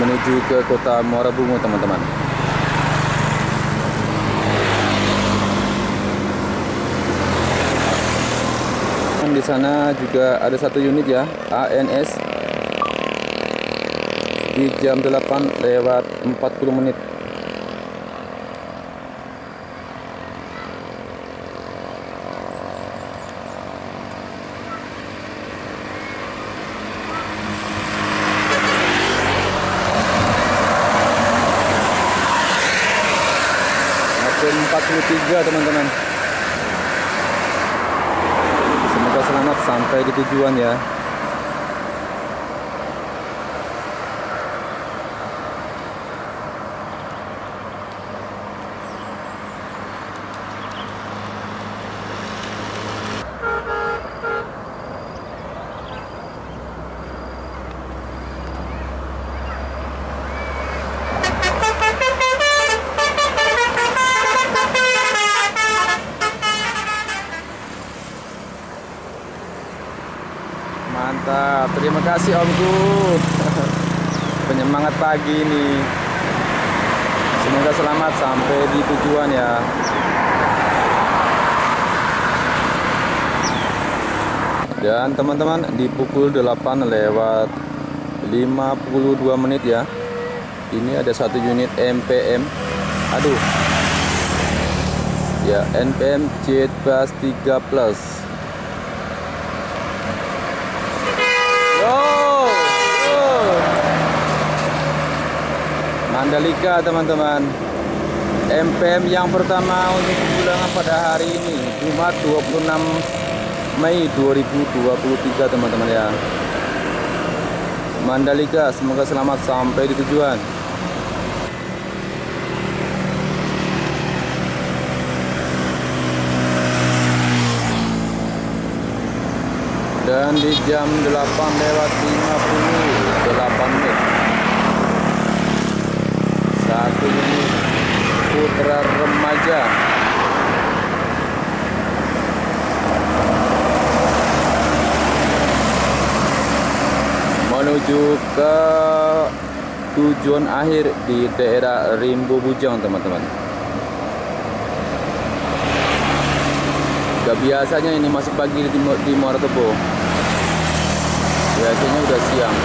menuju ke kota Muara Bungo, teman-teman. Di sana juga ada satu unit ya, ANS di jam 8:40. April 43, teman-teman. Semoga selamat sampai di tujuan ya. Mantap, terima kasih Omku. Penyemangat pagi ini. Semoga selamat sampai di tujuan ya. Dan teman-teman, di pukul 8:52 ya. Ini ada satu unit NPM. Aduh. Ya, NPM Jetbus 3 Plus. Mandalika, teman-teman. MPM yang pertama untuk kepulangan pada hari ini, Jumat 26 Mei 2023, teman-teman ya. Mandalika, semoga selamat sampai di tujuan. Dan di jam 8:58 satu unit Putra Remaja menuju ke tujuan akhir di daerah Rimbo Bujang, teman-teman. Gak biasanya ini masih pagi di Muara Tebo. Biasanya udah siang.